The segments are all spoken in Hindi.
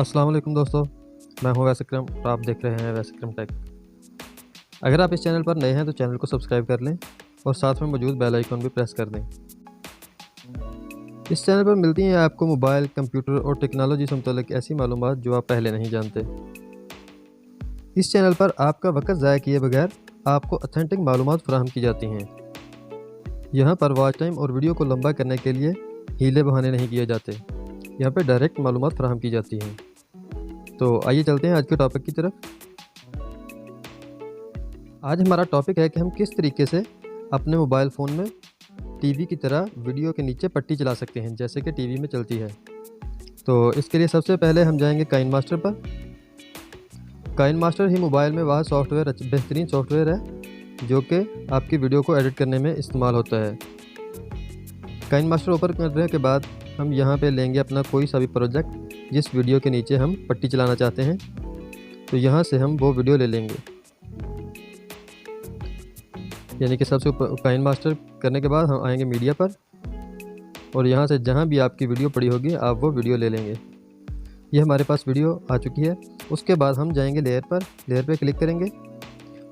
अस्सलाम वालेकुम दोस्तों, मैं हूं वैसिक्रम और आप देख रहे हैं वैसिक्रम टेक। अगर आप इस चैनल पर नए हैं तो चैनल को सब्सक्राइब कर लें और साथ में मौजूद बेल आइकन भी प्रेस कर दें। इस चैनल पर मिलती हैं आपको मोबाइल, कंप्यूटर और टेक्नोलॉजी से मुतल्लिक ऐसी मालूमात जो आप पहले नहीं जानते। इस चैनल पर आपका वक्त ज़ाया किए बगैर आपको ऑथेंटिक मालूमात फराहम की जाती हैं। यहाँ पर वॉच टाइम और वीडियो को लंबा करने के लिए हीले बहाने नहीं किए जाते। यहाँ पर डायरेक्ट मालूमात फराहम की जाती हैं। तो आइए चलते हैं आज के टॉपिक की तरफ। आज हमारा टॉपिक है कि हम किस तरीके से अपने मोबाइल फ़ोन में टीवी की तरह वीडियो के नीचे पट्टी चला सकते हैं, जैसे कि टीवी में चलती है। तो इसके लिए सबसे पहले हम जाएंगे काइनमास्टर पर। काइनमास्टर ही मोबाइल में वह सॉफ्टवेयर बेहतरीन सॉफ्टवेयर है जो कि आपकी वीडियो को एडिट करने में इस्तेमाल होता है। काइनमास्टर ओपन करने के बाद हम यहाँ पे लेंगे अपना कोई सा भी प्रोजेक्ट जिस वीडियो के नीचे हम पट्टी चलाना चाहते हैं। तो यहाँ से हम वो वीडियो ले लेंगे, यानी कि सबसे काइनमास्टर करने के बाद हम आएंगे मीडिया पर और यहाँ से जहाँ भी आपकी वीडियो पड़ी होगी आप वो वीडियो ले लेंगे। ये हमारे पास वीडियो आ चुकी है। उसके बाद हम जाएंगे लेयर पर, लेयर पे क्लिक करेंगे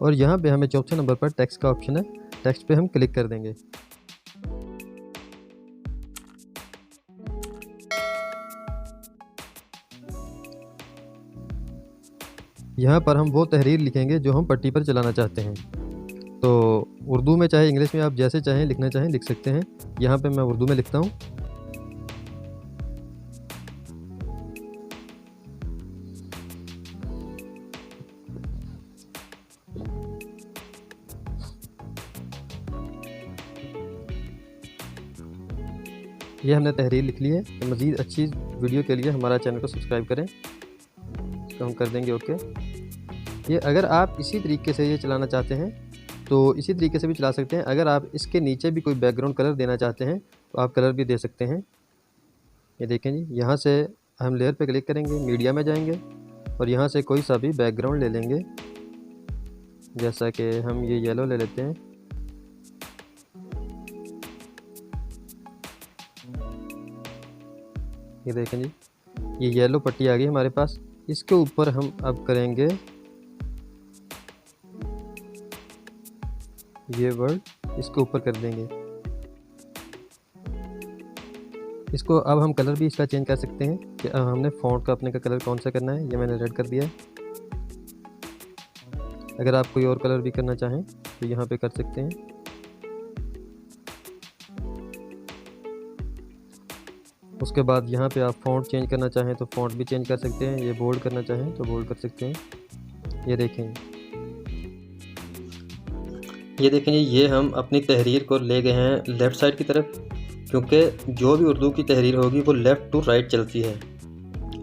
और यहाँ पे हमें चौथे नंबर पर टेक्स्ट का ऑप्शन है, टेक्स्ट पे हम क्लिक कर देंगे। यहाँ पर हम वो तहरीर लिखेंगे जो हम पट्टी पर चलाना चाहते हैं। तो उर्दू में चाहे इंग्लिश में, आप जैसे चाहें लिखना चाहें लिख सकते हैं। यहाँ पे मैं उर्दू में लिखता हूँ। ये हमने तहरीर लिख ली है। तो मज़ीद अच्छी वीडियो के लिए हमारा चैनल को सब्सक्राइब करें। तो हम कर देंगे ओके। ये अगर आप इसी तरीके से ये चलाना चाहते हैं तो इसी तरीके से भी चला सकते हैं। अगर आप इसके नीचे भी कोई बैकग्राउंड कलर देना चाहते हैं तो आप कलर भी दे सकते हैं। ये देखें जी, यहाँ से हम लेयर पे क्लिक करेंगे, मीडिया में जाएंगे और यहाँ से कोई सा भी बैकग्राउंड ले लेंगे। जैसा कि हम ये येलो ले लेते हैं। ये देखें जी, ये येलो पट्टी आ गई हमारे पास। इसके ऊपर हम अब करेंगे ये वर्ड, इसके ऊपर कर देंगे। इसको अब हम कलर भी इसका चेंज कर सकते हैं कि हमने फ़ॉन्ट का अपने का कलर कौन सा करना है। ये मैंने रेड कर दिया है। अगर आप कोई और कलर भी करना चाहें तो यहाँ पे कर सकते हैं। उसके बाद यहाँ पे आप फ़ॉन्ट चेंज करना चाहें तो फ़ॉन्ट भी चेंज कर सकते हैं। ये बोल्ड करना चाहें तो बोल्ड कर सकते हैं। ये देखें, ये देखें जी, ये हम अपनी तहरीर को ले गए हैं लेफ़्ट साइड की तरफ, क्योंकि जो भी उर्दू की तहरीर होगी वो लेफ़्ट टू राइट चलती है।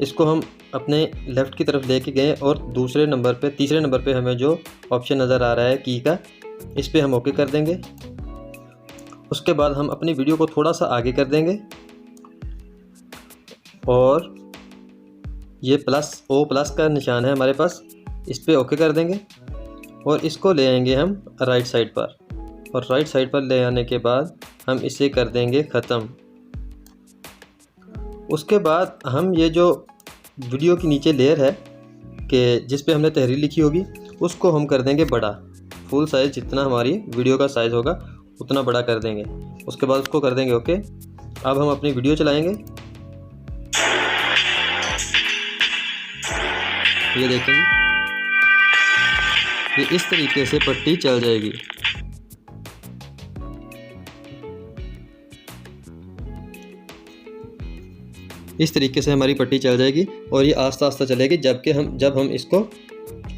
इसको हम अपने लेफ़्ट की तरफ लेके गए और तीसरे नंबर पे हमें जो ऑप्शन नज़र आ रहा है की का, इस पर हम ओके कर देंगे। उसके बाद हम अपनी वीडियो को थोड़ा सा आगे कर देंगे और ये प्लस का निशान है हमारे पास, इस पर ओके कर देंगे और इसको ले आएंगे हम राइट साइड पर। और राइट साइड पर ले आने के बाद हम इसे कर देंगे ख़त्म। उसके बाद हम ये जो वीडियो के नीचे लेयर है कि जिस पे हमने तहरीर लिखी होगी उसको हम कर देंगे बड़ा, फुल साइज़, जितना हमारी वीडियो का साइज़ होगा उतना बड़ा कर देंगे। उसके बाद उसको कर देंगे ओके। अब हम अपनी वीडियो चलाएंगे। ये देखें, ये इस तरीके से पट्टी चल जाएगी। इस तरीके से हमारी पट्टी चल जाएगी और ये आस्ता आस्ता चलेगी जब हम इसको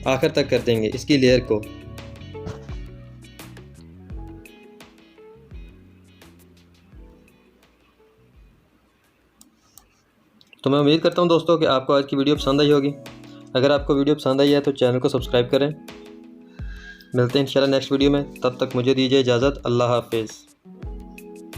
आखिर तक कर देंगे इसकी लेयर को। तो मैं उम्मीद करता हूं दोस्तों कि आपको आज की वीडियो पसंद आई होगी। अगर आपको वीडियो पसंद आई है तो चैनल को सब्सक्राइब करें। मिलते हैं इंशाल्लाह नेक्स्ट वीडियो में। तब तक मुझे दीजिए इजाज़त। अल्लाह हाफिज़।